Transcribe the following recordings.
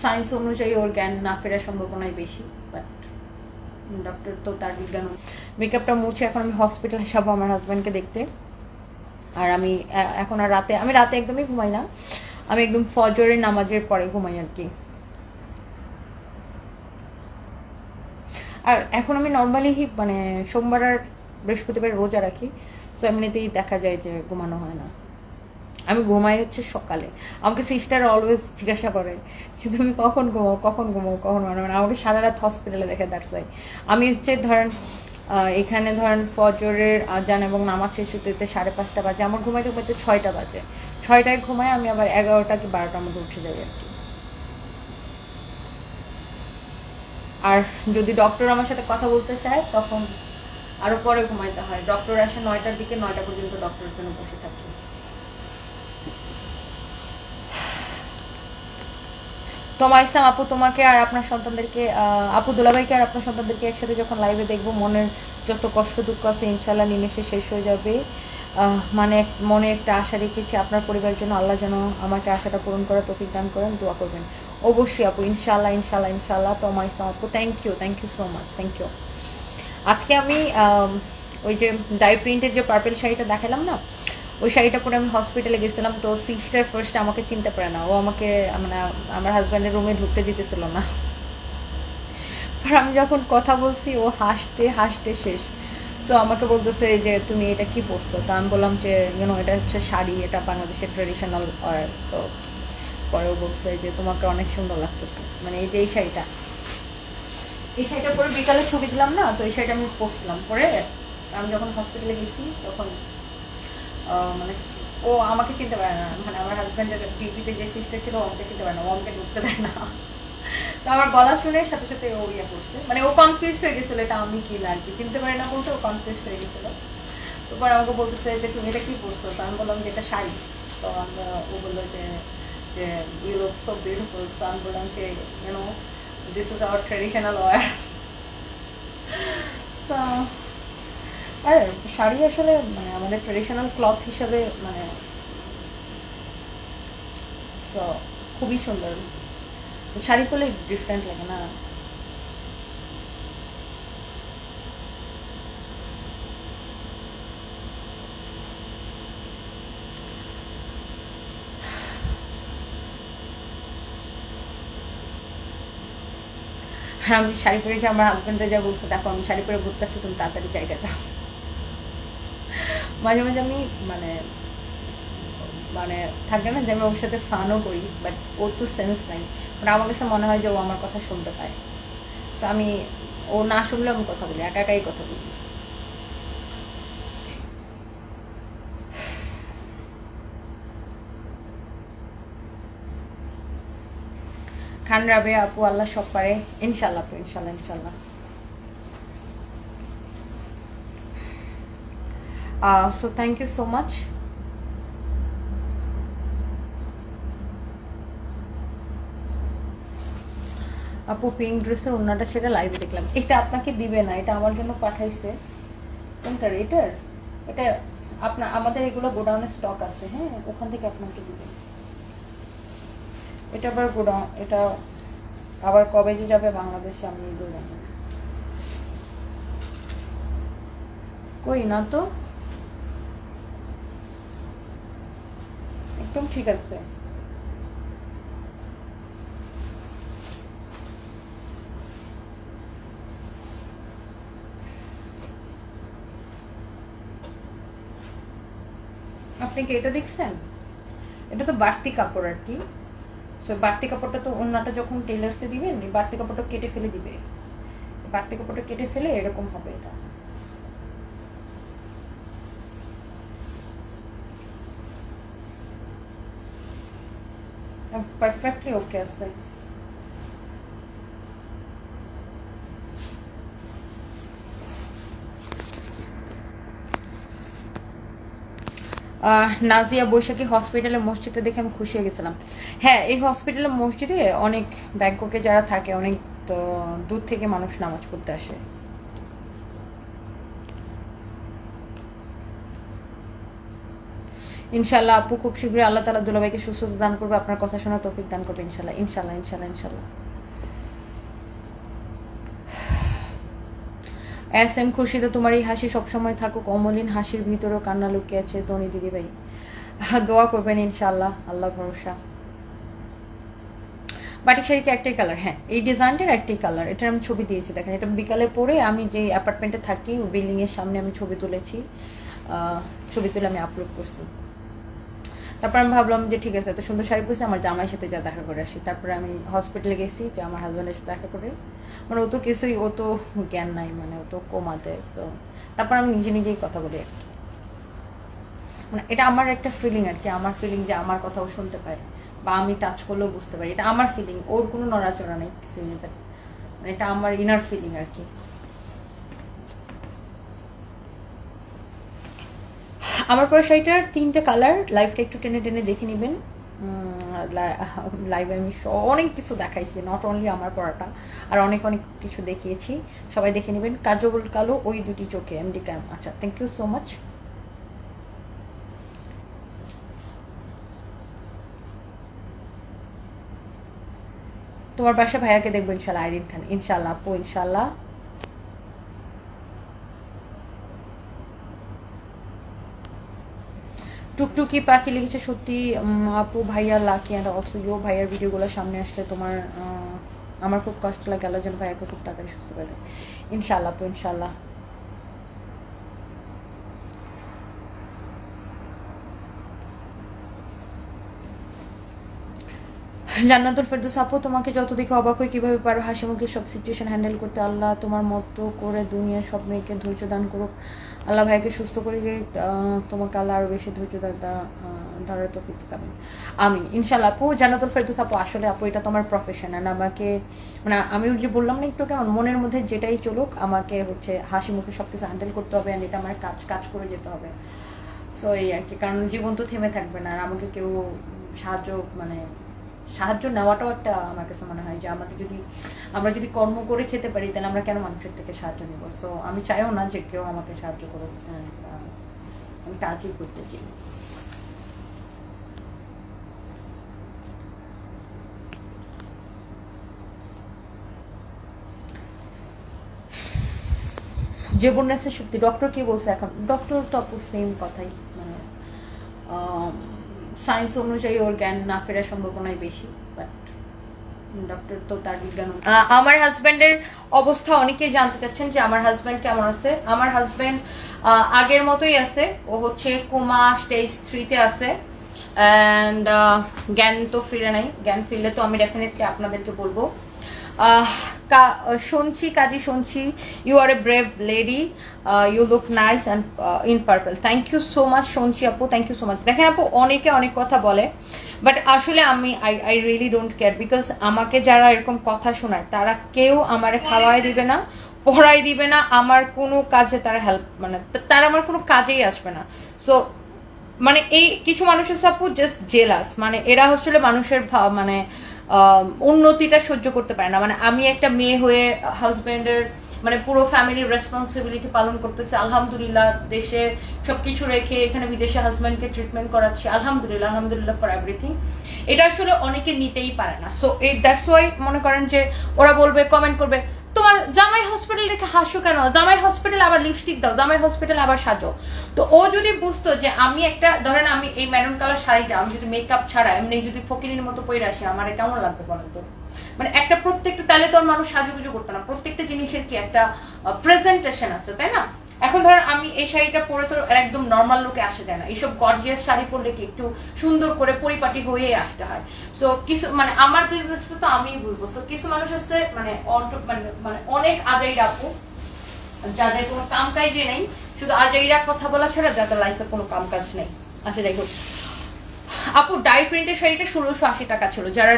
Science অনুযায়ী ওর জ্ঞান না ফেরার সম্ভাবনাই বেশি, বাট ডক্টর তো তার বিজ্ঞান। মেকআপটা মুছে এখন আমি হসপিটালে যাবো আমার হাজব্যান্ডকে দেখতে। আর আমি এখন আর আমি রাতে একদমই ঘুমাই না, আমি একদম ফজরের নামাজের পরে ঘুমাই আর কি। আর এখন আমি নর্মালি মানে সোমবার আর বৃহস্পতিবার রোজা রাখি, সো এমনিতেই দেখা যায় যে ঘুমানো হয় না। আমি ঘুমাই হচ্ছে সকালে। আমাকে সিস্টার অলওয়েজ জিজ্ঞাসা করে যে তুমি কখন ঘুমাও কখন ঘুমাও কখন ঘুমাও, মানে আমাকে সারা রাত হসপিটালে দেখে, দ্যাটস ওয়াই। আমি হচ্ছে ধরেন এখানে ধরেন ফজরের আজান এবং নামাজ শেষ হতে 5:30 বাজে, আমার ঘুমাইতে ঘুমাইতে 6টা বাজে। 6টায় ঘুমাই, আমি আবার 11টা কি 12টার মধ্যে উঠে যাই আর কি। আর যদি ডক্টর আমার সাথে কথা বলতে চায় তখন আরো পরে ঘুমাইতে হয়। ডক্টর আসে 9টার দিকে, 9টা পর্যন্ত ডক্টরের জন্য বসে থাকি। তোমার ইসলাম আপু, তোমাকে আর আপনার সন্তানদেরকে, আপু দুলাভাইকে আর আপনার সন্তানদেরকে একসাথে যখন লাইভে দেখবো, মনের যত কষ্ট দুঃখ আছে ইনশাল্লাহ নিমেষে শেষ হয়ে যাবে। মানে মনে একটা আশা রেখেছি আপনার পরিবারের জন্য, আল্লাহ যেন আমাকে আশাটা পূরণ করার তৌফিক দান করেন, দোয়া করবেন অবশ্যই আপু, ইনশাল্লাহ ইনশাল্লাহ ইনশাল্লাহ। তোমার ইসলাম আপু, thank you so much, thank you. আজকে আমি ওই যে ডাই প্রিন্টের যে পার্পেল শাড়িটা দেখালাম না, ওই শাড়িটা পরে আমি হসপিটালে গেছিলাম। তো সিস্টার ফার্স্ট আমাকে চিনতে পারে না, ও আমাকে মানে আমার হাজব্যান্ডের রুমে ঢুকতে দিতেছিল না। আর আমি যখন কথা বলছি ও হাসতে হাসতে শেষ। সো আমাকে বলতেছে যে তুমি এটা কি পরছো, তো আমি বললাম যে এটা হচ্ছে শাড়ি, এটা বাংলাদেশের ট্রেডিশনাল। তো পরেও বলছে যে তোমাকে অনেক সুন্দর লাগতেছে, মানে এই যে এই শাড়িটা পরে বিকালে ছবি দিলাম না, তো এই শাড়িটা আমি পরছিলাম। পরে আমি যখন হসপিটালে গেছি তখন মানে ও আমাকে চিনতে পারে না, মানে আমার হাজব্যান্ডের ডিউটিতে যে সিস্টার ছিল ও আমাকে চিনতে পারে না, ও আমাকে ঢুকতে দেয় না। তো আমার গলা শুনে সাথে সাথে ও ইয়ে করছে, মানে ও কনফিউজ হয়ে গেছিল এটা আমি কি না আর কি, চিনতে পারি না বলতে ও কনফিউজ হয়ে গেছিল। তো পরে আমাকে বলতেছে যে তুমি এটা কি পরছো, তো আমি বললাম যে এটা শাড়ি। তো ও বললো যে ইউ লুক সো বিউটিফুল। তো আমি বললাম যে this is our traditional wire. So আর শাড়ি আসলে মানে আমাদের ট্রেডিশনাল ক্লথ হিসাবে মানে সো খুবই সুন্দর। শাড়ি পরলে ডিফারেন্ট লাগে না? হ্যাঁ, আমি শাড়ি পরেছি, আমার হাজব্যান্ডরা যা বলছে দেখো আমি শাড়ি পরে ঘুরতেছি, তুমি তাড়াতাড়ি জায়গা যাও। মাঝে মাঝে আমি মানে মানে থাকে না যে আমি ওর সাথে ফানও করি, বাট ওর তো সেন্স নাই। মানে আমার কাছে মনে হয় যে ও আমার কথা শুনতে পায়, তো আমি ও না শুনলে আমি কথা বলি, একা একাই কথা বলি। খান রাবেয়া আপু, আল্লাহ সব পারে, ইনশাল্লাহ আপু, ইনশাল্লাহ ইনশাল্লাহ। So thank you so much. আপু পিঙ্ক ড্রেসের ওড়নাটা সেটা লাইভে দেখলাম, এটা আপনাকে দিবে না, এটা আমার জন্য পাঠাইছে। কোনটা এটার? এটা আমাদের এগুলো গোডাউনে স্টক আছে, হ্যাঁ ওখান থেকে আপনাকে দিবে। এটা আবার গোডাউন, এটা আবার কবে যে যাবে বাংলাদেশে আমি নিজেও জানি না। কই না তো, একদম ঠিক আছে। আপনি কি এটা দেখছেন? এটা তো বাড়তি কাপড় আর কি। সো বাড়তি কাপড়টা তো ওন্নাটা যখন টেলার্সে দিবেন, বাড়তি কাপড়টা কেটে ফেলে দিবে, বাড়তি কাপড়টা কেটে ফেলে এরকম হবে। এটা পারফেক্টলি ওকে আছে। নাজিয়া বৈশাখী হসপিটালের মসজিদটা দেখে আমি খুশি হয়ে গেছিলাম। হ্যাঁ, এই হসপিটালের মসজিদে অনেক ব্যাংককে যারা থাকে অনেক তো দূর থেকে মানুষ নামাজ পড়তে আসে। ইনশাল্লাহ আপু খুব শীঘ্রই আল্লাহ তাআলা দুলাভাইকে সুস্থতা দান করবে, আপনার কথা শোনার তৌফিক দান করবে ইনশাল্লাহ ইনশাল্লাহ ইনশাল্লাহ ইনশাল্লাহ। এস এম খুশিদা, তোমার এই হাসি সবসময় থাকুক, অমলিন হাসির ভিতরেও কান্না লুকিয়ে আছে তনি দিদি ভাই, দোয়া করবেন ইনশাল্লাহ, আল্লাহ ভরসা। বাটিক শাড়িটা একটাই কালার, হ্যাঁ এই ডিজাইনটার একটাই কালার, এটার আমি ছবি দিয়েছি দেখেন, এটা বিকালে পরে আমি যে অ্যাপার্টমেন্টে থাকি বিল্ডিং এর সামনে আমি ছবি তুলেছি, ছবি তুলে আমি আপলোড করছি। তারপর আমি ভাবলাম যে ঠিক আছে এত সুন্দর শাড়ি পরেছি, আমার জামাইয়ের সাথে যা দেখা করে আসি। তারপরে আমি হসপিটালে গেছি যে আমার হাজব্যান্ডের সাথে দেখা করে, মানে ও তো কিছুই, ও তো জ্ঞান নাই, মানে ও তো কোমাতে। তো তারপর আমি নিজে নিজেই কথা বলি আর কি, মানে এটা আমার একটা ফিলিং আর কি, আমার ফিলিং যে আমার কথাও শুনতে পায় বা আমি টাচ করলেও বুঝতে পারি, এটা আমার ফিলিং, ওর কোনো নড়াচড়া নেই কিছুই নেই, মানে এটা আমার ইনার ফিলিং আর কি। আমার পরে শাড়িটার 3টে কালার, লাইভটা একটু টেনে টেনে দেখে নেবেন। লাইভে আমি অনেক কিছু দেখাইছি, নট অনলি আমার পড়াটা, আর অনেক অনেক কিছু দেখিয়েছি, সবাই দেখে নেবেন। কাজল কালো ওই দুটি চোখে এমডি ক্যাম, আচ্ছা থ্যাংক ইউ সো মাচ। তোমার বাসা ভাইয়াকে দেখবো ইনশাল্লাহ, আইরিন খান, ইনশাল্লাহ আপু ইনশাল্লাহ। টুকটুকি পাখি লিখেছে সত্যি আপু ভাইয়া লাকি অ্যান্ড অলসো ইউ, ভাইয়ার ভিডিওগুলো সামনে আসলে তোমার আমার খুব কষ্ট লাগে, আল্লাহ যেন ভাইয়াকে খুব তাড়াতাড়ি সুস্থ করে দেয় ইনশাল্লাহ আপু ইনশাল্লাহ। জান্নাতুল ফেরদৌস আপু, তোমাকে যত দেখে অবাক হয়ে কিভাবে পারো হাসি মুখে সব সিচুয়েশন হ্যান্ডেল করতে, আল্লাহ তোমার মতো করে দুনিয়ার সব মেয়েকে ধৈর্য দান করুক, আল্লাহ ভাইকে সুস্থ করে গিয়ে তোমাকে আল্লাহ আরো বেশি ধৈর্য ধরার তৌফিক দিবেন আমিন ইনশাল্লাহ আপু। জান্নাতুল ফেরদৌস আপু, আসলে আপু এটা তো আমার প্রফেশন, আর আমাকে মানে আমি যে বললাম না একটু কেমন মনের মধ্যে যেটাই চলুক আমাকে হচ্ছে হাসি মুখে সবকিছু হ্যান্ডেল করতে হবে, আর এটা আমার কাজ করে যেতে হবে। সো এই আর কি, কারণ জীবন তো থেমে থাকবে না, আর আমাকে কেউ সাহায্য নেওয়াটাও একটা আমার কাছে মনে হয় যে আমরা যদি কর্ম করে খেতে পারি তাহলে আমরা কেন মানুষের থেকে সাহায্য নেব। সো আমি চাইও না যে কেউ আমাকে সাহায্য করুক, আমি কাজই করতে চাই। জীবনের শক্তি, ডক্টর কি বলছে এখন? ডক্টর তো আপু সেম কথাই, মানে সায়েন্স অনুযায়ী ওর জ্ঞান না ফেরার সম্ভাবনাই বেশি, বাট ডক্টর তো তার বিজ্ঞান। আমার হাজব্যান্ডের অবস্থা অনেকেই জানতে চাচ্ছেন যে আমার হাজব্যান্ড কেমন আছে। আমার হাজব্যান্ড আগের মতোই আছে, ও হচ্ছে কোমা স্টেজ 3-তে আছে, অ্যান্ড জ্ঞান তো ফিরে নাই, জ্ঞান ফিরলে তো আমি ডেফিনেটলি আপনাদেরকে বলবো। শুনছি কাজী শুনছি, you are a brave lady, you look nice and in purple, thank you so much শুনছি আপু, থ্যাংক ইউ সো মাচ। দেখেন আপু অনেকে অনেক কথা বলে, বাট আসলে I really don't care, because আমাকে যারা এরকম কথা শোনায় তারা কেউ আমারে খাওয়াই দিবে না, পড়াই দিবে না, আমার কোনো কাজে তারা হেল্প মানে তারা আমার কোনো কাজেই আসবে না। সো মানে এই কিছু মানুষের সাপোর্ট জাস্ট জেলাস, মানে এরা আসলে মানুষের মানে উন্নতিটা সহ্য করতে পারে না। মানে আমি একটা মেয়ে হয়ে হাজব্যান্ডের মানে পুরো ফ্যামিলির রেসপন্সিবিলিটি পালন করতেছে, আলহামদুলিল্লাহ, দেশে সবকিছু রেখে এখানে বিদেশে হাজব্যান্ডকে ট্রিটমেন্ট করাচ্ছি, আলহামদুলিল্লাহ আলহামদুলিল্লাহ ফর এভরিথিং। এটা আসলে অনেকে নিতেই পারে না। সো দ্যাটস ওয়াই মনে করেন যে ওরা বলবে, কমেন্ট করবে, তোমার জামাই হসপিটাল রেখে হাসো কেন, জামাই হসপিটাল আবার লিপস্টিক দাও, জামাই হসপিটাল আবার সাজো। তো ও যদি বুঝতো যে আমি একটা, ধরেন আমি এই ম্যারুন কালার শাড়িটা আমি যদি মেকআপ ছাড়া এমনি যদি ফকিনির মতো পরে আসি, আমার কেমন লাগবে বলেন তো? মানে একটা প্রত্যেকটা, তাহলে তো মানুষ সাজুগুজু করতো না, প্রত্যেকটা জিনিসের কি একটা প্রেজেন্টেশন আছে, তাই না? এখন ধর আমি এই শাড়িটা পরে তো একদম নর্মাল লুকে আসা যায় না, এইসব গর্জিয়াস শাড়ি পরলে কি একটু সুন্দর করে পরিপাটি হয়ে আসতে হয়। সো কিছু মানে আমার বিজনেসটা তো আমিই বুঝবো। সো কিছু মানুষ আছে মানে মানে অনেক আজাইরা আপু, যাদের কোনো কাম কাজে নেই, শুধু আজাইরা কথা বলা ছাড়া যাদের লাইফে কোনো কাম কাজ নেই। আচ্ছা যাই হোক আপু, ডাই প্রিন্টের শাড়িটা 1680 টাকা ছিল, যারা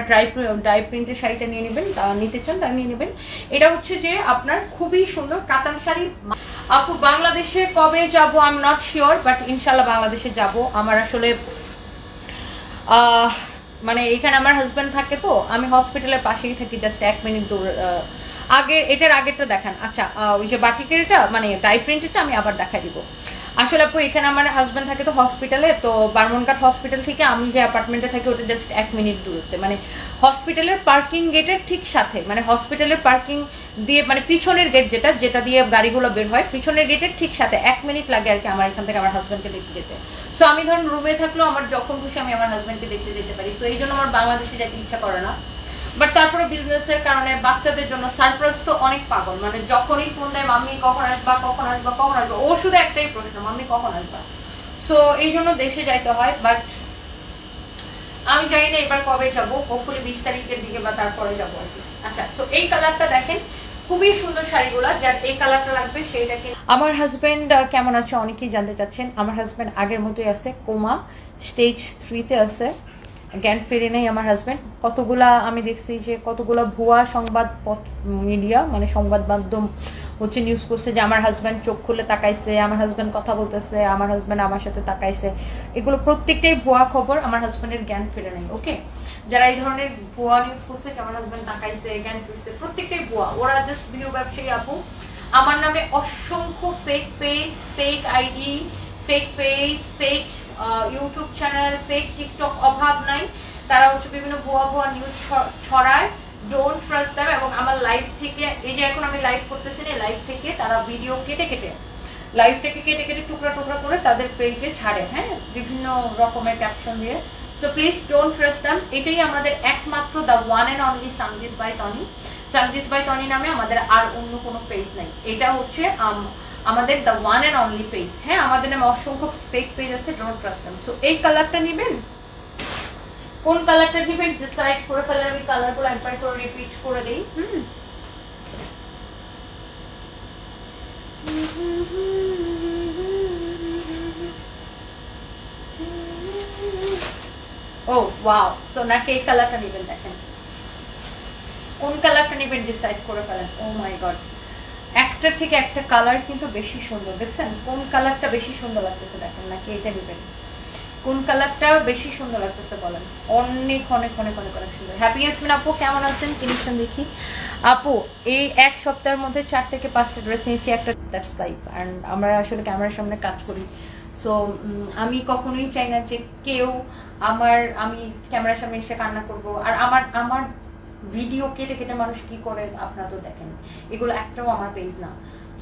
ডাই প্রিন্টের শাড়িটা নিয়ে নেবেন, নিতে চান তারা নিয়ে নেবেন। এটা হচ্ছে যে আপনার খুবই সুন্দর কাতান শাড়ি। আপু বাংলাদেশে কবে যাব I am not sure, but ইনশাল্লাহ বাংলাদেশে যাব। আমার আসলে মানে এখানে আমার হাজব্যান্ড থাকে, তো আমি হসপিটালের পাশেই থাকি, জাস্ট 1 মিনিট দূর। এটার আগেরটা দেখান। আচ্ছা ওই যে বাটিকের এটা মানে ডাই প্রিন্টেরটা আমি আবার দেখাই দিব। আসলে আপু এখানে আমার হাজব্যান্ড থাকে তো হসপিটালে, তো বারমনঘাট হসপিটাল থেকে আমি যে অ্যাপার্টমেন্টে থাকি ওটা জাস্ট 1 মিনিট দূরত্বে, মানে হসপিটালের পার্কিং গেটের ঠিক সাথে, মানে হসপিটালের পার্কিং দিয়ে মানে পিছনের গেট যেটা যেটা দিয়ে গাড়িগুলো বের হয় পিছনের গেটের ঠিক সাথে 1 মিনিট লাগে আর কি আমার এখান থেকে আমার হাজব্যান্ডকে দেখতে যেতে। সো আমি ধরুন রুমে থাকলেও আমার যখন খুশি আমি আমার হাজব্যান্ডকে দেখতে যেতে পারি। সো এই জন্য আমার বাংলাদেশে যেতে ইচ্ছা করে না। বাট তারপরে বিজনেসের কারণে বাচ্চাদের জন্য সারপ্রাইজ তো অনেক পাগল, মানে যখনই ফোন দেয় মাম্মি কখন আসবা কখন আসবা কখন আসবা, ও শুধু একটাই প্রশ্ন মাম্মি কখন আসবা। সো এই জন্য দেশে যাইতে হয়। বাট আমি জানি না এবার কবে যাবো, হোপফুলি 20 তারিখের দিকে বা তারপরে যাবো আর কি। আচ্ছা, সো এই কালারটা দেখেন খুবই সুন্দর শাড়িগুলা, যার এই কালারটা লাগবে সেইটাকে। আমার হাজবেন্ড কেমন আছে অনেকেই জানতে চাচ্ছেন। আমার হাজবেন্ড আগের মতোই আছে, কোমা স্টেজ 3-তে আছে, জ্ঞান ফিরে নেই আমার হাজবেন্ড। কতগুলা আমি দেখছি যে কতগুলা ভুয়া সংবাদ মিডিয়া মানে সংবাদ মাধ্যম হচ্ছে নিউজ করছে যে আমার হাজব্যান্ড চোখ খুলে তাকাইছে, আমার হাজব্যান্ড কথা বলতেছে, আমার হাজব্যান্ড আমার সাথে তাকাইছে। এগুলো প্রত্যেকটাই ভুয়া খবর, আমার হাজব্যান্ডের জ্ঞান ফিরে নেই। ওকে, যারা এই ধরনের ভুয়া নিউজ করছে যে আমার হাজব্যান্ড তাকাইছে জ্ঞান ফিরছে, প্রত্যেকটাই ভুয়া। ওরা জাস্ট ভিউ ব্যবসায়ী আপু। আমার নামে অসংখ্য fake page, fake ID, fake page, fake YouTube channel, fake TikTok অভাব নাই। তারা হচ্ছে বিভিন্ন ভুয়া ভুয়া নিউজ ছড়ায়। Don't trust them. এবং আমার লাইভ থেকে, এই যে এখন আমি লাইভ করতেছি না, লাইভ থেকে তারা ভিডিও কেটে কেটে লাইভটাকে কেটে কেটে টুকরা টুকরা করে তাদের পেজে ছাড়ে, হ্যাঁ, বিভিন্ন রকমের ক্যাপশন দিয়ে। So please don't trust them. এটাই আমাদের একমাত্র the one and only Sanvis by Tony. Sanvis by Tony নামে আমাদের আর অন্য কোনো পেজ নাই। এটা হচ্ছে আমাদের the one and only page. হ্যাঁ, আমাদের নামে অসংখ্য ফেক পেজ আছে, ডোন্ট ট্রাস্ট দেম। সো এই কালারটা নেবেন, কোন কালারটা নেবেন ডিসাইড করে ফেলেন। আমি কালারগুলো একবার করে রিপিট করে দিই। ও ওয়াও, সো নাকি এই কালারটা নেবেন, দেখেন কোন কালারটা নেবেন ডিসাইড করে ফেলেন। ও মাই গড, একটার থেকে একটা কালার কিন্তু বেশি সুন্দর। দেখছেন কোন কালারটা বেশি সুন্দর লাগতেছে, দেখেন নাকি এটা নেবেন, কোন কালারটা বেশি সুন্দর লাগতেছে বলেন। অনেক অনেক অনেক অনেক অনেক সুন্দর। হ্যাপি ইয়াসমিন আপু কেমন আছেন? কিনেছেন দেখি আপু। এই এক সপ্তাহের মধ্যে 4 থেকে 5টা ড্রেস নিয়েছি, একটা দ্যাটস লাইফ। অ্যান্ড আমরা আসলে ক্যামেরার সামনে কাজ করি, সো আমি কখনোই চাই না যে কেউ আমি ক্যামেরার সামনে এসে কান্না করবো। আর আমার ভিডিও কেটে কেটে মানুষ কি করে আপনারা তো দেখেন, এগুলো একটাও আমার পেজ না।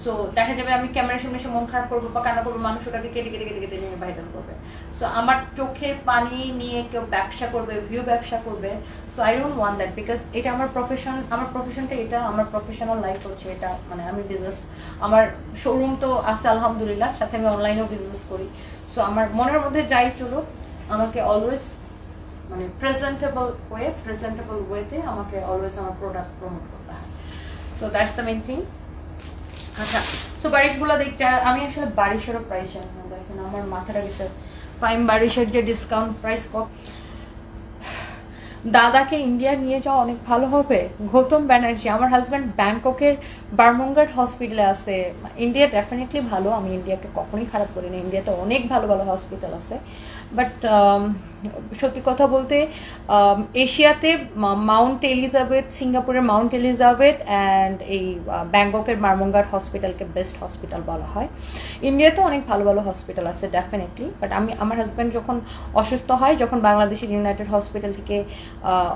সো দেখা যাবে আমি ক্যামেরার সামনে এসে মন খারাপ করবো বা কান্না করবো, মানুষ ওটাকে কেটে কেটে কেটে কেটে নিয়ে ভাইরাল করবে। সো আমার চোখের পানি নিয়ে কেউ ব্যবসা করবে, ভিউ ব্যবসা করবে, so I don't want that. Because এটা আমার প্রফেশন, আমার প্রফেশনটা এটা, আমার প্রফেশনাল লাইফ হচ্ছে এটা। মানে আমি বিজনেস, আমার শোরুম তো আছে আলহামদুলিল্লাহ, সাথে আমি অনলাইনেও বিজনেস করি। সো আমার মনের মধ্যে যাই চলুক, আমাকে অলওয়েজ মানে প্রেজেন্টেবল ওয়েতে আমাকে অলওয়েজ আমার প্রোডাক্ট প্রমোট করতে হয়। So that's the main thing. আচ্ছা, সো বারিশগুলো দেখতে আমি আসলে বারিশেরও প্রাইস জানি না, দেখেন আমার মাথাটা গেছে। ফাইন বারিশের যে ডিসকাউন্ট প্রাইস দাদাকে ইন্ডিয়া নিয়ে যাওয়া অনেক ভালো হবে। গৌতম ব্যানার্জি, আমার হাজব্যান্ড ব্যাংককের বারমনঘাট হসপিটালে আছে। ইন্ডিয়া ডেফিনেটলি ভালো, আমি ইন্ডিয়াকে কখনোই খারাপ করি না, ইন্ডিয়াতে অনেক ভালো ভালো হসপিটাল আছে। বাট সত্যি কথা বলতে এশিয়াতে মাউন্ট এলিজাবেথ, সিঙ্গাপুরের মাউন্ট এলিজাবেথ অ্যান্ড এই ব্যাংককের বারমনঘাট হসপিটালকে বেস্ট হসপিটাল বলা হয়। ইন্ডিয়াতে অনেক ভালো ভালো হসপিটাল আছে ডেফিনেটলি। বাট আমার হাজব্যান্ড যখন অসুস্থ হয়, যখন বাংলাদেশের ইউনাইটেড হসপিটাল থেকে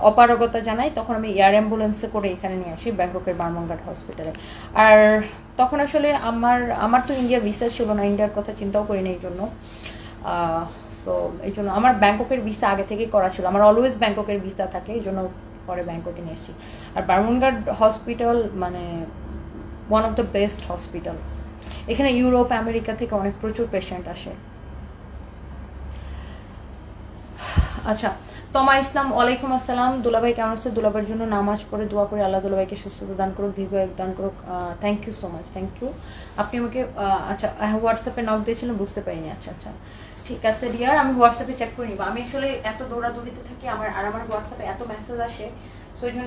অপারগতা জানাই, তখন আমি এয়ার অ্যাম্বুলেন্সে করে এখানে নিয়ে আসি ব্যাংককের বারমনঘাট হসপিটালে। আর তখন আসলে আমার তো ইন্ডিয়ার ভিসা ছিল না, ইন্ডিয়ার কথা চিন্তাও করি না এই জন্য। সো এই জন্য আমার ব্যাংককের ভিসা আগে থেকেই করা ছিল, আমার অলওয়েজ ব্যাংককের ভিসা থাকে, এই জন্য পরে ব্যাংককে নিয়ে এসেছি। আর বারমনঘাট হসপিটাল মানে one of the best hospital. এখানে ইউরোপ আমেরিকা থেকে অনেক প্রচুর পেশেন্ট আসে। আচ্ছা, তমা ইসলাম ওয়ালাইকুম আসসালাম। দুলাভাই কেমন আছে? দুলাভাইয়ের জন্য নামাজ পড়ে দোয়া করে আল্লাহ দুলাভাইকে সুস্থতা দান করুক, দীর্ঘ এক দান করুক। Thank you so much, thank you. আপনি আমাকে আচ্ছা হোয়াটসঅ্যাপে নক দিয়েছিলেন, বুঝতে পারিনি। আচ্ছা আচ্ছা, ঠিক আছে ডিয়ার, আমি হোয়াটসঅ্যাপে চেক করে নিব। আমি আসলে এত দৌড়াদৌড়িতে থাকি, আমার হোয়াটসঅ্যাপে এত মেসেজ আসে, সো এই জন্য